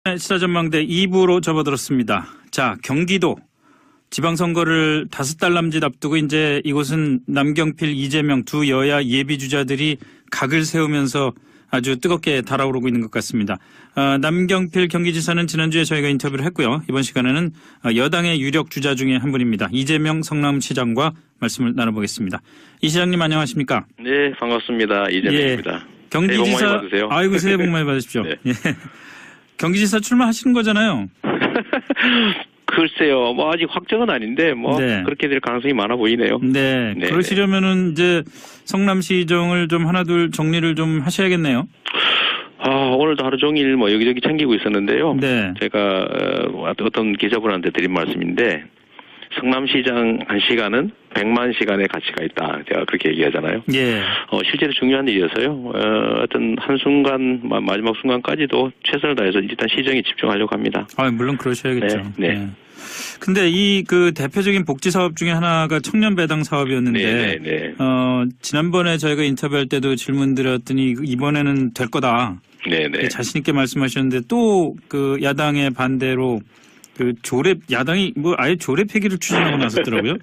시사전망대 2부로 접어들었습니다. 자, 경기도 지방선거를 5달 남짓 앞두고 이제 이곳은 남경필, 이재명 두 여야 예비주자들이 각을 세우면서 아주 뜨겁게 달아오르고 있는 것 같습니다. 남경필 경기지사는 지난주에 저희가 인터뷰를 했고요. 이번 시간에는 여당의 유력 주자 중에 한 분입니다. 이재명 성남시장과 말씀을 나눠보겠습니다. 이 시장님 안녕하십니까? 네, 반갑습니다. 이재명입니다. 예, 경기지사, 새해 복 많이 받으세요. 아이고 새해 복 많이 받으십시오. 네. 예. 경기지사 출마하시는 거잖아요. 글쎄요, 뭐 아직 확정은 아닌데 뭐 네. 그렇게 될 가능성이 많아 보이네요. 네, 네. 그러시려면은 이제 성남시정을 좀 하나둘 정리를 좀 하셔야겠네요. 오늘도 하루 종일 뭐 여기저기 챙기고 있었는데요. 네. 제가 어떤 기자분한테 드린 말씀인데 성남시장 1시간은 100만 시간의 가치가 있다. 제가 그렇게 얘기하잖아요. 예. 실제로 중요한 일이어서요. 어떤 한순간, 마지막 순간까지도 최선을 다해서 일단 시정에 집중하려고 합니다. 물론 그러셔야겠죠. 네. 네. 근데 이 그 대표적인 복지 사업 중에 하나가 청년 배당 사업이었는데, 네. 지난번에 저희가 인터뷰할 때도 질문 드렸더니 이번에는 될 거다. 네네. 자신 있게 말씀하셨는데 또 그 야당의 반대로 그 야당이 뭐 아예 조례 폐기를 추진하고 나섰더라고요.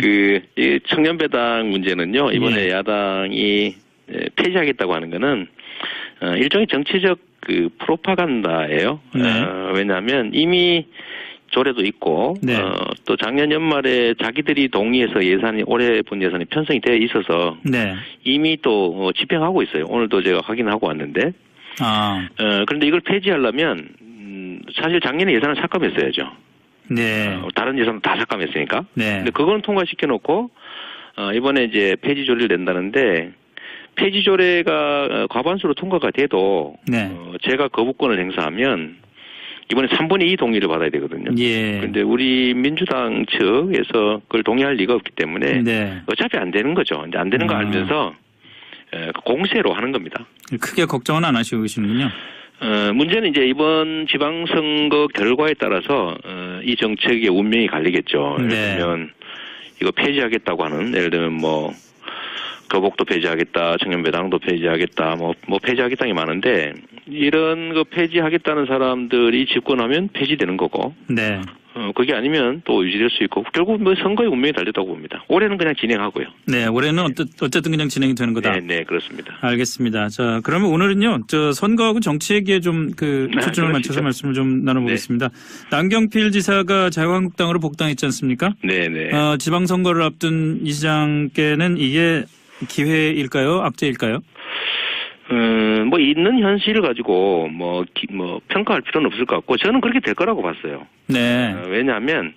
이 청년 배당 문제는요, 이번에 예. 야당이 폐지하겠다고 하는 거는, 일종의 정치적 프로파간다예요. 네. 왜냐하면 이미 조례도 있고, 네. 또 작년 연말에 자기들이 동의해서 올해 본 예산이 편성이 되어 있어서, 네. 이미 또 집행하고 있어요. 오늘도 제가 확인하고 왔는데, 그런데 이걸 폐지하려면, 사실 작년에 예산을 삭감했어야죠. 네. 다른 예산도 다 삭감했으니까. 네. 근데 그건 통과시켜 놓고, 이번에 이제 폐지 조례를 낸다는데, 폐지 조례가 과반수로 통과가 돼도, 네. 제가 거부권을 행사하면, 이번에 3분의 2 동의를 받아야 되거든요. 예. 근데 우리 민주당 측에서 그걸 동의할 리가 없기 때문에, 네. 어차피 안 되는 거죠. 이제 안 되는 거 알면서, 공세로 하는 겁니다. 크게 걱정은 안 하시고 계시는군요. 문제는 이제 이번 지방선거 결과에 따라서 이 정책의 운명이 갈리겠죠. 예를 네. 들면 이거 폐지하겠다고 하는, 예를 들면 뭐 교복도 폐지하겠다, 청년배당도 폐지하겠다, 뭐 폐지하겠다는 게 많은데, 이런 거 폐지하겠다는 사람들이 집권하면 폐지되는 거고, 네. 그게 아니면 또 유지될 수 있고, 결국 뭐 선거의 운명이 달렸다고 봅니다. 올해는 그냥 진행하고요. 네, 올해는 어쨌든 그냥 진행이 되는 거다. 네, 그렇습니다. 알겠습니다. 자, 그러면 오늘은요, 선거하고 정치 얘기에 좀 초점을 맞춰서 말씀을 좀 나눠보겠습니다. 네. 남경필 지사가 자유한국당으로 복당했지 않습니까? 네네. 지방선거를 앞둔 이 시장께는 이게 기회일까요? 악재일까요? 뭐 있는 현실을 가지고 평가할 필요는 없을 것 같고, 저는 그렇게 될 거라고 봤어요. 네. 왜냐하면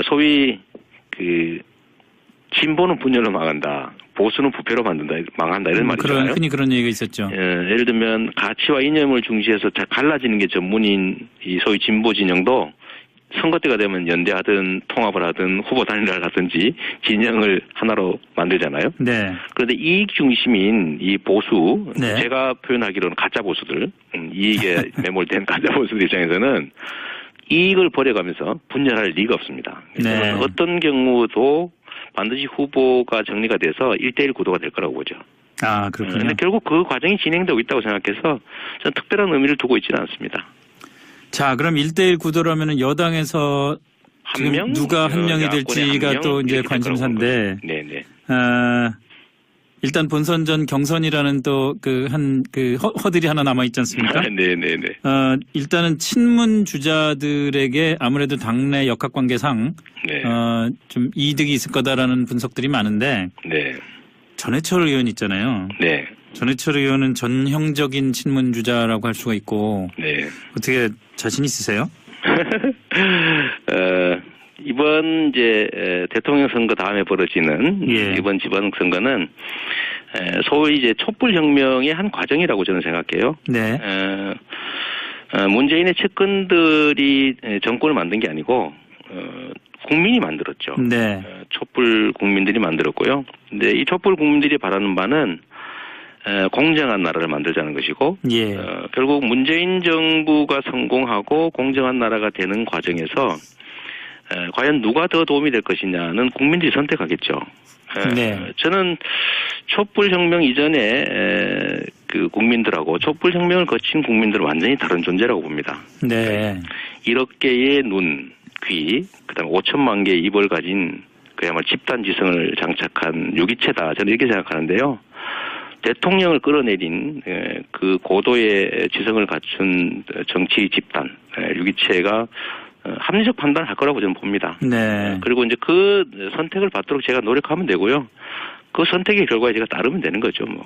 소위 진보는 분열로 망한다, 보수는 부패로 망한다 이런 말이잖아요. 흔히 그런 얘기가 있었죠. 예를 들면 가치와 이념을 중시해서 갈라지는 게 전문인 이 소위 진보 진영도 선거 때가 되면 연대하든 통합을 하든 후보 단일화를 하든지 진영을 하나로 만들잖아요. 네. 그런데 이익 중심인 이 보수, 네. 제가 표현하기로는 가짜 보수들, 이익에 매몰된 가짜 보수들 입장에서는 이익을 버려가면서 분열할 리가 없습니다. 네. 어떤 경우도 반드시 후보가 정리가 돼서 1대1 구도가 될 거라고 보죠. 그렇군요. 그런데 결국 그 과정이 진행되고 있다고 생각해서 저는 특별한 의미를 두고 있지는 않습니다. 자, 그럼 1대1 구도라면은 여당에서 지금 누가 한 명이 될지가 또 이제 관심사인데. 네네. 일단 본선전 경선이라는 또 허들이 하나 남아 있지 않습니까? 네네네. 일단은 친문 주자들에게 아무래도 당내 역학관계상 네. 좀 이득이 있을 거다라는 분석들이 많은데. 네. 전해철 의원 있잖아요. 네. 전해철 의원은 전형적인 친문 주자라고 할 수가 있고. 네. 어떻게 자신 있으세요? 이번 이제 대통령 선거 다음에 벌어지는 이번 지방선거는 소위 이제 촛불혁명의 한 과정이라고 저는 생각해요. 네. 문재인의 측근들이 정권을 만든 게 아니고 국민이 만들었죠. 네. 촛불 국민들이 만들었고요. 근데 이 촛불 국민들이 바라는 바는 공정한 나라를 만들자는 것이고, 예. 결국 문재인 정부가 성공하고 공정한 나라가 되는 과정에서 과연 누가 더 도움이 될 것이냐는 국민들이 선택하겠죠. 네. 저는 촛불혁명 이전에 그 국민들하고 촛불혁명을 거친 국민들은 완전히 다른 존재라고 봅니다. 네. 1억 개의 눈, 귀, 그다음에 5천만 개의 입을 가진 그야말로 집단지성을 장착한 유기체다. 저는 이렇게 생각하는데요. 대통령을 끌어내린 그 고도의 지성을 갖춘 정치 집단, 유기체가 합리적 판단을 할 거라고 저는 봅니다. 네. 그리고 이제 그 선택을 받도록 제가 노력하면 되고요. 그 선택의 결과에 제가 따르면 되는 거죠, 뭐.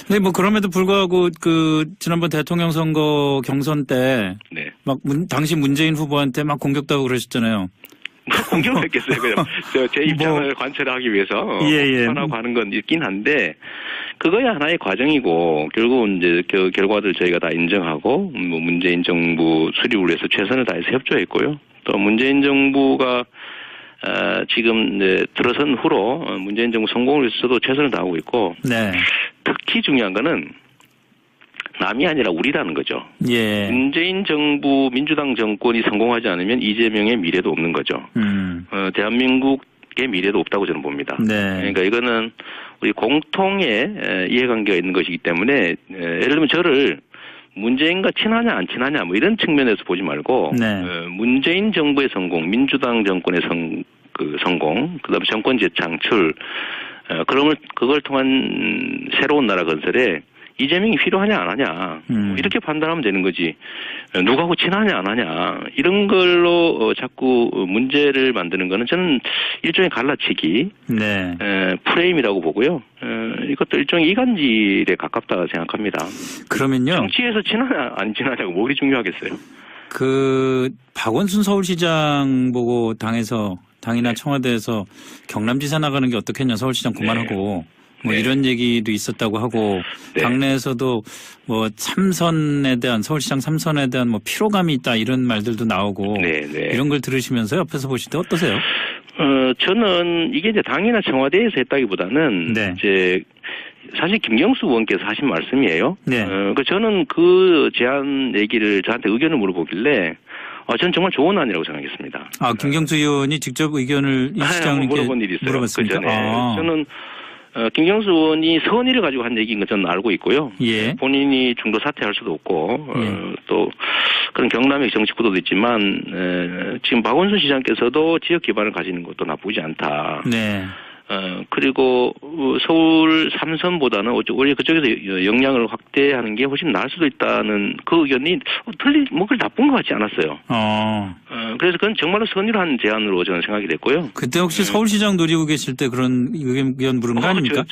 네, 뭐 그럼에도 불구하고 그 지난번 대통령 선거 경선 때 네. 막 당시 문재인 후보한테 막 공격도 하고 그러셨잖아요. 공격을 했겠어요. 그냥 제 입장을 관철하기 위해서 하고 하는 건 있긴 한데 그거야 하나의 과정이고 결국은 이제 그 결과들 저희가 다 인정하고 뭐 문재인 정부 수립을 위해서 최선을 다해서 협조했고요. 또 문재인 정부가 지금 이제 들어선 후로 문재인 정부 성공을 위해서도 최선을 다하고 있고 네. 특히 중요한 거는 남이 아니라 우리라는 거죠. 예. 문재인 정부 민주당 정권이 성공하지 않으면 이재명의 미래도 없는 거죠. 대한민국의 미래도 없다고 저는 봅니다. 네. 그러니까 이거는 우리 공통의 이해관계가 있는 것이기 때문에 예를 들면 저를 문재인과 친하냐 안 친하냐 뭐 이런 측면에서 보지 말고 네. 문재인 정부의 성공, 민주당 정권의 성공, 그다음에 정권 재창출 그걸 통한 새로운 나라 건설에 이재명이 필요하냐 안 하냐 이렇게 판단하면 되는 거지 누구하고 친하냐 안 하냐 이런 걸로 자꾸 문제를 만드는 거는 저는 일종의 갈라치기 네. 프레임이라고 보고요. 이것도 일종의 이간질에 가깝다 생각합니다. 그러면요. 정치에서 친하냐 안 친하냐가 뭐가 중요하겠어요. 그 박원순 서울시장 보고 당이나 청와대에서 경남지사 나가는 게 어떻겠냐 서울시장 그만하고 뭐 이런 얘기도 있었다고 하고 당내에서도 뭐 서울시장 3선에 대한 뭐 피로감이 있다 이런 말들도 나오고 이런 걸 들으시면서 옆에서 보실 때 어떠세요? 저는 이게 이제 당이나 청와대에서 했다기보다는 이제 사실 김경수 의원께서 하신 말씀이에요. 네. 저는 그 제안 얘기를 저한테 의견을 물어보길래 저는 정말 좋은 안이라고 생각했습니다. 김경수 의원이 직접 의견을 이 시장님께 물어본 일이 있어요. 물어봤습니까? 그 전에 저는 김경수 의원이 선의를 가지고 한 얘기인 건 저는 알고 있고요. 예. 본인이 중도 사퇴할 수도 없고 또 그런 경남의 정치 구도도 있지만 지금 박원순 시장께서도 지역 기반을 가지는 것도 나쁘지 않다. 네. 그리고 서울 3선보다는 오히려 그쪽에서 역량을 확대하는 게 훨씬 나을 수도 있다는 그 의견이 그걸 나쁜 것 같지 않았어요. 그래서 그건 정말로 선의로 제안으로 저는 생각이 됐고요. 그때 혹시 서울시장 노리고 계실 때 그런 의견 물은 거 아닙니까?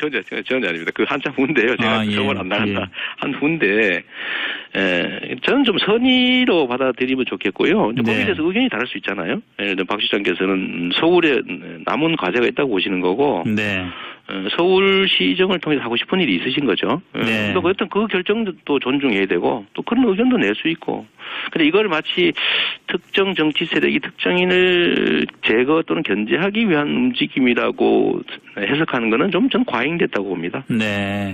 전혀 아닙니다. 그 한참 후인데요. 제가 서울 안 나간다 한 후인데 저는 좀 선의로 받아들이면 좋겠고요. 거기에 대해서 의견이 다를 수 있잖아요. 예를 들어 박 시장께서는 서울에 남은 과제가 있다고 보시는 거고 서울시정을 통해서 하고 싶은 일이 있으신 거죠. 또 어떤 그 결정도 존중해야 되고 또 그런 의견도 낼 수 있고. 근데 이걸 마치 특정 정치 세력이 특정인을 제거 또는 견제하기 위한 움직임이라고 해석하는 거는 좀 전 과잉됐다고 봅니다. 네.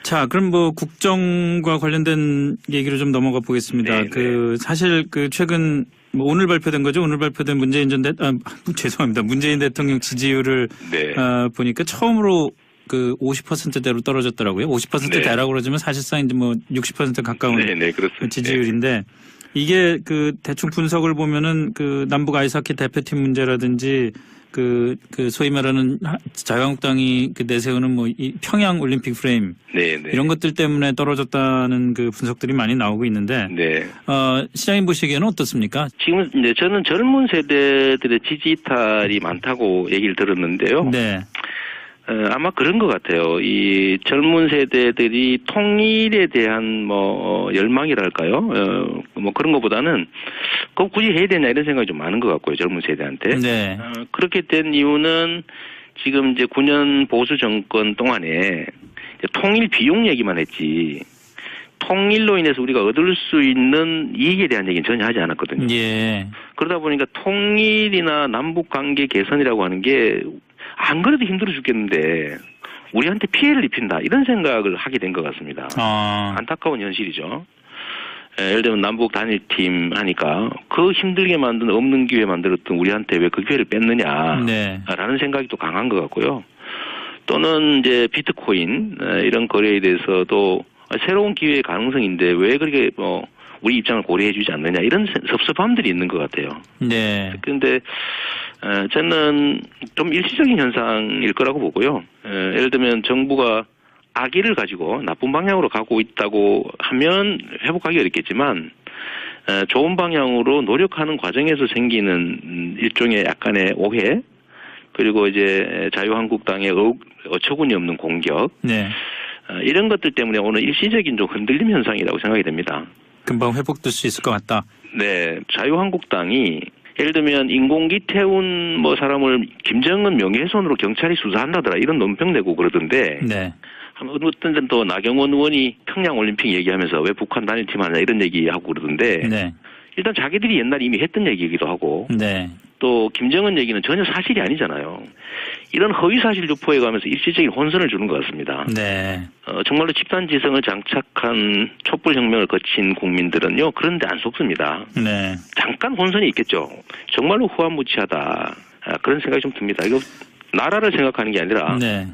자, 그럼 뭐 국정과 관련된 얘기로 좀 넘어가 보겠습니다. 사실 최근 오늘 발표된 거죠. 오늘 발표된 문재인 대통령 지지율을 보니까 처음으로 그 50%대로 떨어졌더라고요. 50%대라고 그러지만 사실상 이제 뭐 60% 가까운 지지율인데 이게 그 대충 분석을 보면은 그 남북 아이스하키 대표팀 문제라든지 그 소위 말하는 자유한국당이 내세우는 뭐 이 평양 올림픽 프레임 이런 것들 때문에 떨어졌다는 그 분석들이 많이 나오고 있는데 시장님 보시기에는 어떻습니까? 지금 이제 저는 젊은 세대들의 지지 이탈이 많다고 얘기를 들었는데요. 아마 그런 것 같아요. 이 젊은 세대들이 통일에 대한 뭐 열망이랄까요? 뭐 그런 것보다는 꼭 굳이 해야 되냐 이런 생각이 좀 많은 것 같고요. 젊은 세대한테. 그렇게 된 이유는 지금 이제 9년 보수 정권 동안에 통일 비용 얘기만 했지. 통일로 인해서 우리가 얻을 수 있는 이익에 대한 얘기는 전혀 하지 않았거든요. 그러다 보니까 통일이나 남북 관계 개선이라고 하는 게 안 그래도 힘들어 죽겠는데 우리한테 피해를 입힌다 이런 생각을 하게 된 것 같습니다. 안타까운 현실이죠. 예를 들면 남북 단일팀 하니까 그 힘들게 만든 없는 기회 만들었던 우리한테 왜 그 기회를 뺐느냐라는 네. 생각이 또 강한 것 같고요. 또는 이제 비트코인 이런 거래에 대해서도 새로운 기회의 가능성인데 왜 그렇게 우리 입장을 고려해주지 않느냐 이런 섭섭함들이 있는 것 같아요. 네. 그런데 저는 좀 일시적인 현상일 거라고 보고요. 예를 들면 정부가 악의를 가지고 나쁜 방향으로 가고 있다고 하면 회복하기 어렵겠지만 좋은 방향으로 노력하는 과정에서 생기는 일종의 약간의 오해 그리고 이제 자유한국당의 어처구니 없는 공격 네. 이런 것들 때문에 오늘 일시적인 좀 흔들림 현상이라고 생각이 됩니다. 금방 회복될 수 있을 것 같다. 네, 자유한국당이 예를 들면 인공기 태운 사람을 김정은 명예훼손으로 경찰이 수사한다더라 이런 논평 내고 그러던데 네. 어떤 데는 또 나경원 의원이 평양올림픽 얘기하면서 왜 북한 단일팀 하냐 이런 얘기하고 그러던데 네. 일단 자기들이 옛날에 이미 했던 얘기이기도 하고 네. 또 김정은 얘기는 전혀 사실이 아니잖아요. 이런 허위사실 유포해 가면서 일시적인 혼선을 주는 것 같습니다. 네. 정말로 집단지성을 장착한 촛불혁명을 거친 국민들은요. 그런데 안 속습니다. 네. 잠깐 혼선이 있겠죠. 정말로 후한무치하다. 그런 생각이 좀 듭니다. 이거 나라를 생각하는 게 아니라 네.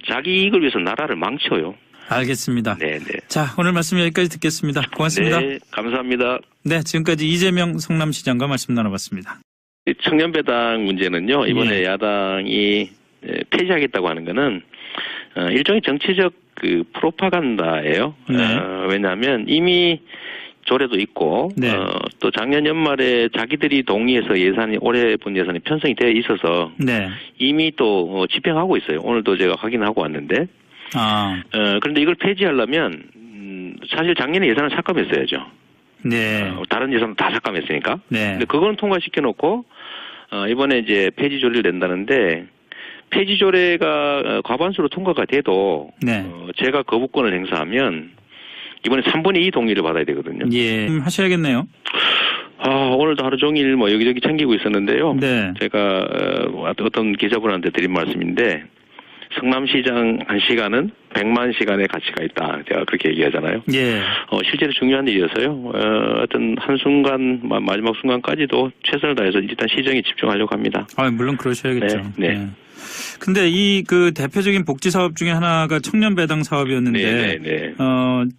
자기 이익을 위해서 나라를 망쳐요. 알겠습니다. 네네. 자, 오늘 말씀 여기까지 듣겠습니다. 고맙습니다. 네, 감사합니다. 네, 지금까지 이재명 성남시장과 말씀 나눠봤습니다. 청년배당 문제는요. 이번에 예. 야당이 폐지하겠다고 하는 거는 일종의 정치적 그 프로파간다예요. 네. 왜냐하면 이미 조례도 있고 네. 또 작년 연말에 자기들이 동의해서 올해 본 예산이 편성이 되어 있어서 네. 이미 또 집행하고 있어요. 오늘도 제가 확인하고 왔는데 그런데 이걸 폐지하려면 사실 작년에 예산을 삭감했어야죠. 네. 다른 예산도 다 삭감했으니까. 네. 근데 그거는 통과시켜 놓고 이번에 이제 폐지 조례를 낸다는데 폐지 조례가 과반수로 통과가 돼도 네. 제가 거부권을 행사하면 이번에 3분의 2 동의를 받아야 되거든요. 예. 하셔야겠네요. 오늘도 하루 종일 여기저기 챙기고 있었는데요. 네. 제가 어떤 기자분한테 드린 말씀인데 성남시장 1시간은 100만 시간의 가치가 있다. 제가 그렇게 얘기하잖아요. 예. 실제로 중요한 일이어서요. 어떤 한순간 마지막 순간까지도 최선을 다해서 일단 시정에 집중하려고 합니다. 물론 그러셔야겠죠. 네. 근데 이 그 대표적인 복지 사업 중에 하나가 청년 배당 사업이었는데 네.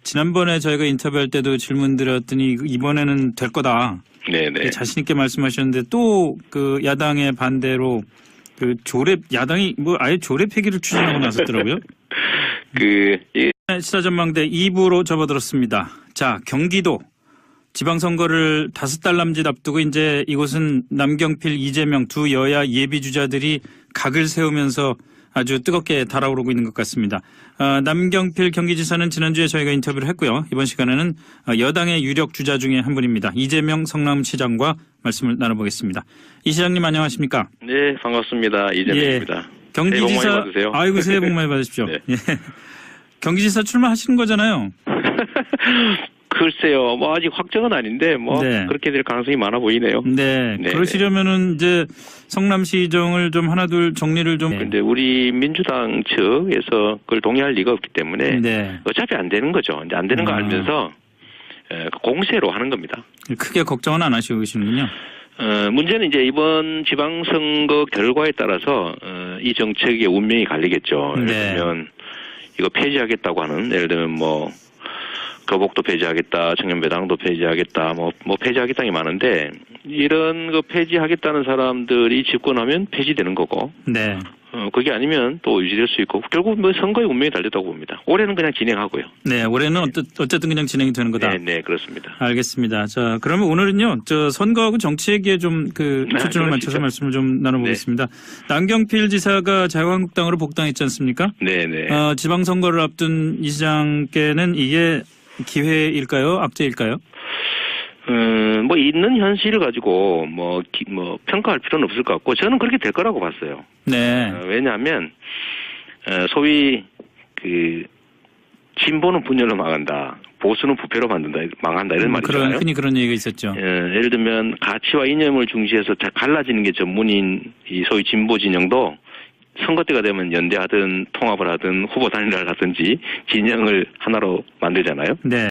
지난번에 저희가 인터뷰할 때도 질문 드렸더니 이번에는 될 거다. 네. 자신 있게 말씀하셨는데 또 그 야당의 반대로 그 야당이 아예 조례 폐기를 추진하고 나섰더라고요. 시사전망대 2부로 접어들었습니다. 자, 경기도 지방선거를 5달 남짓 앞두고 이제 이곳은 남경필, 이재명 두 여야 예비주자들이 각을 세우면서 아주 뜨겁게 달아오르고 있는 것 같습니다. 남경필 경기지사는 지난주에 저희가 인터뷰를 했고요. 이번 시간에는 여당의 유력 주자 중에 한 분입니다. 이재명 성남시장과 말씀을 나눠보겠습니다. 이 시장님 안녕하십니까? 네, 반갑습니다. 이재명입니다. 예. 경기지사, 새해 복 많이 받으세요. 아이고 새해 복 많이 받으십시오. 네. 예. 경기지사 출마하시는 거잖아요. 글쎄요, 아직 확정은 아닌데, 네. 그렇게 될 가능성이 많아 보이네요. 네. 그러시려면은 이제 성남시정을 좀 하나둘 정리를 좀. 근데 우리 민주당 측에서 그걸 동의할 리가 없기 때문에. 네. 어차피 안 되는 거죠. 이제 안 되는 거 알면서 공세로 하는 겁니다. 크게 걱정은 안 하시고 계시는군요. 문제는 이제 이번 지방선거 결과에 따라서 이 정책의 운명이 갈리겠죠. 예를 들면 이거 폐지하겠다고 하는, 예를 들면 거복도 폐지하겠다, 청년배당도 폐지하겠다, 폐지하겠다는 게 많은데, 이런 거 폐지하겠다는 사람들이 집권하면 폐지되는 거고, 네. 그게 아니면 또 유지될 수 있고, 결국 선거의 운명이 달렸다고 봅니다. 올해는 그냥 진행하고요. 네, 올해는 어쨌든 그냥 진행이 되는 거다. 네, 그렇습니다. 알겠습니다. 자, 그러면 오늘은요, 선거하고 정치 얘기에 좀 초점을 맞춰서 말씀을 좀 나눠보겠습니다. 남경필 지사가 자유한국당으로 복당했지 않습니까? 네네. 지방선거를 앞둔 이 시장께는 이게 기회일까요? 악재일까요? 있는 현실을 가지고 평가할 필요는 없을 것 같고, 저는 그렇게 될 거라고 봤어요. 네. 왜냐하면 소위 진보는 분열로 망한다, 보수는 부패로 망한다 이런 말이잖아요. 흔히 그런 얘기가 있었죠. 예를 들면 가치와 이념을 중시해서 갈라지는 게 전문인 이 소위 진보 진영도 선거 때가 되면 연대하든 통합을 하든 후보 단일화를 하든지 진영을 하나로 만들잖아요. 네.